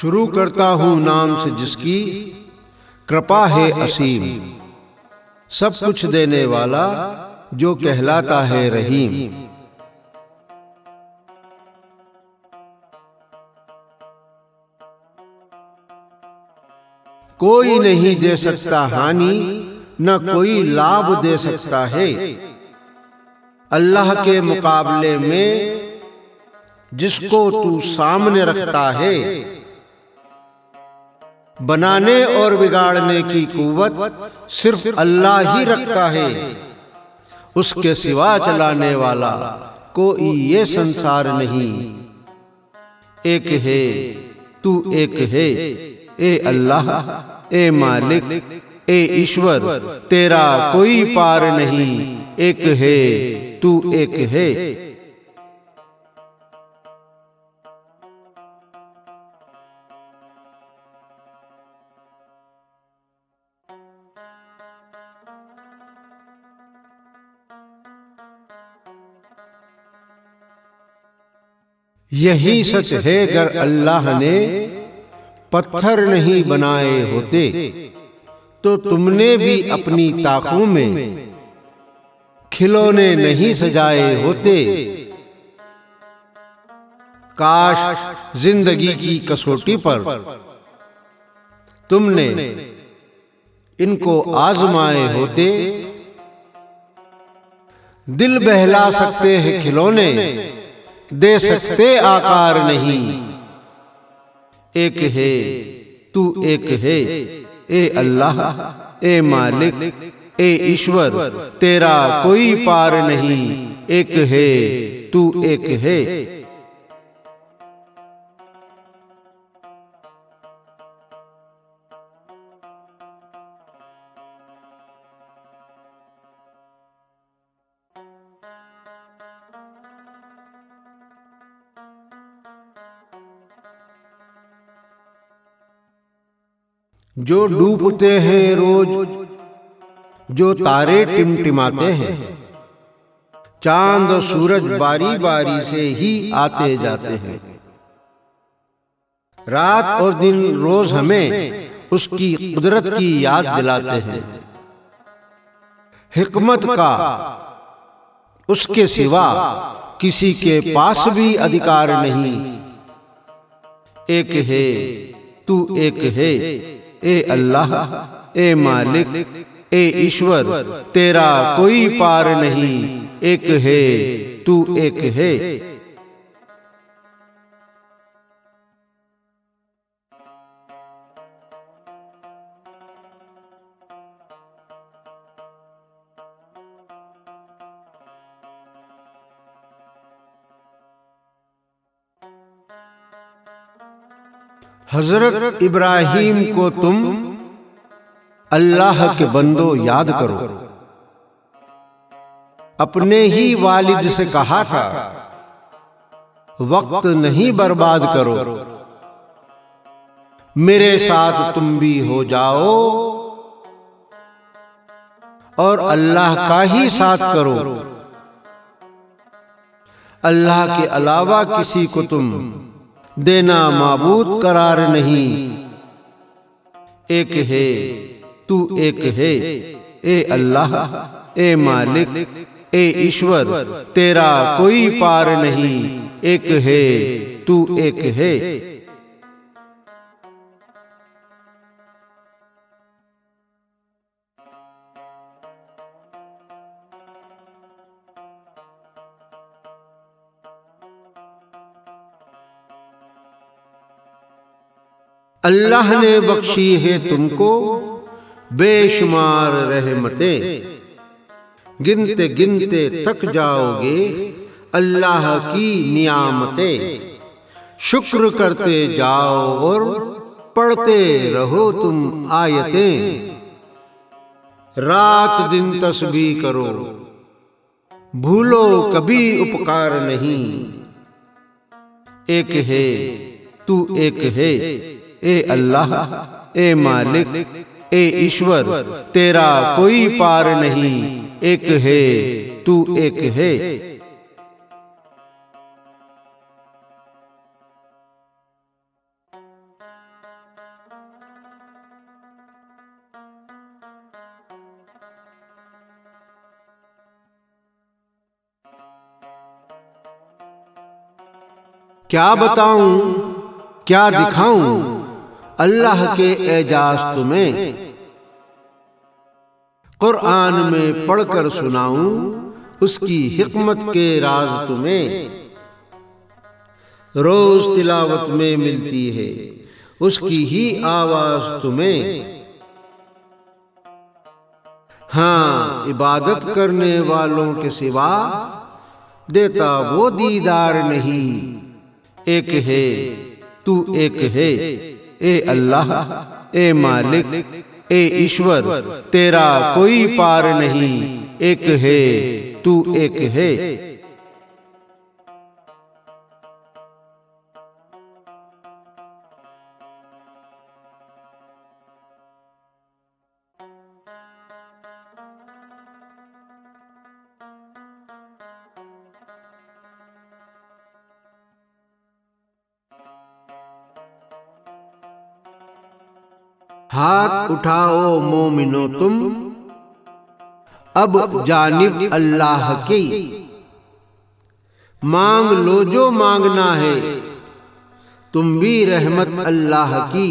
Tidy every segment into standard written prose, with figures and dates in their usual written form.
शुरू करता हूँ नाम से जिसकी कृपा है असीम, सब कुछ देने वाला जो कहलाता है रहीम। कोई नहीं दे सकता हानि, न कोई लाभ दे सकता है। अल्लाह के मुकाबले में जिसको तू सामने रखता है, बनाने और बिगाड़ने की कुव्वत सिर्फ अल्लाह ही रखता है। उसके सिवा चलाने वाला कोई ये संसार नहीं। एक है तू, एक है ए अल्लाह, ए मालिक, ए ईश्वर, तेरा कोई पार नहीं। एक है तू, एक है। यही सच है, गर अल्लाह ने पत्थर नहीं बनाए होते तो तुमने भी अपनी ताकों में खिलौने नहीं सजाए होते। काश जिंदगी की कसौटी पर तुमने इनको आजमाए होते। दिल बहला सकते हैं खिलौने, दे सकते आकार नहीं। एक है तू, एक है ए अल्लाह, ए मालिक, ए ईश्वर, तेरा कोई पार नहीं। एक है तू, एक है। जो डूबते हैं रोज, जो तारे टिमटिमाते हैं, चांद और सूरज बारी बारी से ही आते जाते हैं। रात और दिन रोज हमें उसकी कुदरत की याद दिलाते हैं। हिकमत का उसके सिवा किसी के पास भी अधिकार नहीं। एक है तू, एक है ए अल्लाह, ए मालिक, ए ईश्वर, तेरा कोई पार नहीं। एक है तू, एक है। हजरत इब्राहिम को तुम अल्लाह के बंदो याद करो। अपने ही वालिद से कहा था, वक्त नहीं बर्बाद करो, मेरे साथ तुम भी हो जाओ और अल्लाह का ही साथ करो। अल्लाह के अलावा किसी को तुम देना माबूद करार नहीं। एक है तू, एक है ए अल्लाह, ए मालिक, ए ईश्वर, तेरा कोई पार नहीं। एक है तू, एक है। अल्लाह ने बख्शी है तुमको बेशुमार रहमतें, गिनते गिनते थक जाओगे अल्लाह की नियामतें। शुक्र करते जाओ और पढ़ते रहो तुम आयतें। रात दिन तस्बीह करो, भूलो कभी उपकार नहीं। एक है तू, एक है ए अल्लाह, ए मालिक, ए ईश्वर, तेरा कोई पार नहीं, एक है, तू एक है। क्या बताऊं, क्या दिखाऊं अल्लाह के एजाज तुम्हें, कुरान में पढ़कर सुनाऊं उसकी हिकमत के राज तुम्हें। रोज तिलावत में मिलती है उसकी ही आवाज तुम्हें। हाँ, इबादत करने वालों के सिवा देता वो दीदार नहीं, एक है, तू एक है। ए अल्लाह, ए मालिक, ए ईश्वर, तेरा कोई पार नहीं, एक है, तू एक है। हाथ उठाओ मोमिनो तुम, अब जानिब अल्लाह की, मांग लो जो मांगना है, तुम भी रहमत अल्लाह की।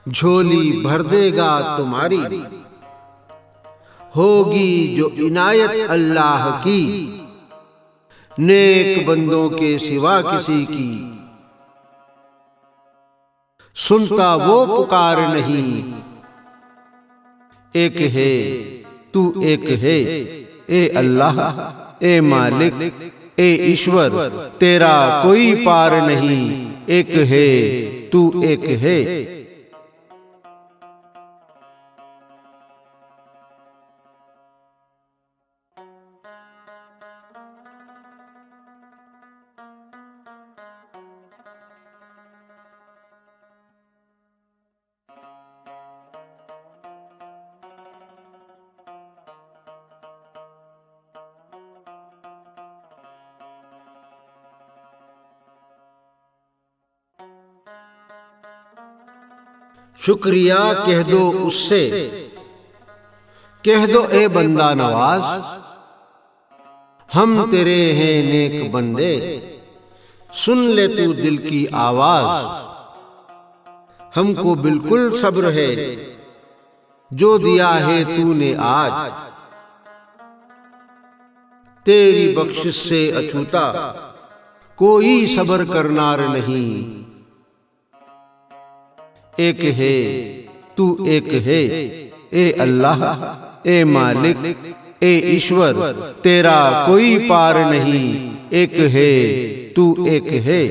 झोली भर देगा तुम्हारी, होगी जो इनायत अल्लाह की। नेक बंदों के सिवा किसी की सुनता वो पुकार नहीं, एक है, तू एक है। ए अल्लाह, ए मालिक, ए ईश्वर, तेरा कोई पार नहीं, एक है, तू एक है। शुक्रिया कह दो उससे, कह दो ए बंदा नवाज, हम तेरे हैं नेक बंदे, सुन ले तू दिल की आवाज। हमको बिल्कुल सब्र है जो दिया है तूने आज, तेरी बख्शिश से अछूता कोई सब्र करनार नहीं। एक है, तू एक है। ए अल्लाह, ए मालिक, ए ईश्वर, तेरा कोई पार नहीं, एक है, तू एक है।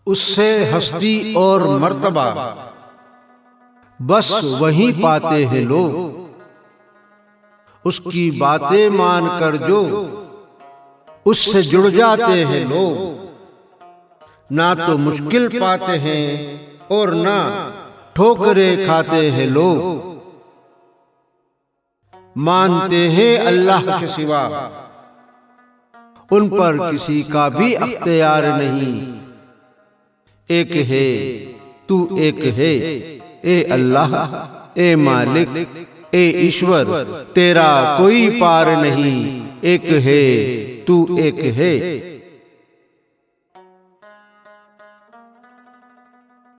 उससे हस्ती और मर्तबा बस वहीं पाते हैं लोग, उसकी बातें मानकर जो उससे जुड़ जाते हैं लोग। ना तो मुश्किल पाते हैं और ना ठोकरें खाते हैं लोग। मानते हैं अल्लाह के सिवा उन पर किसी का भी अख्तियार नहीं। एक है, तू एक है। ए अल्लाह, ए मालिक, ए ईश्वर, तेरा कोई पार नहीं, एक है, तू एक है।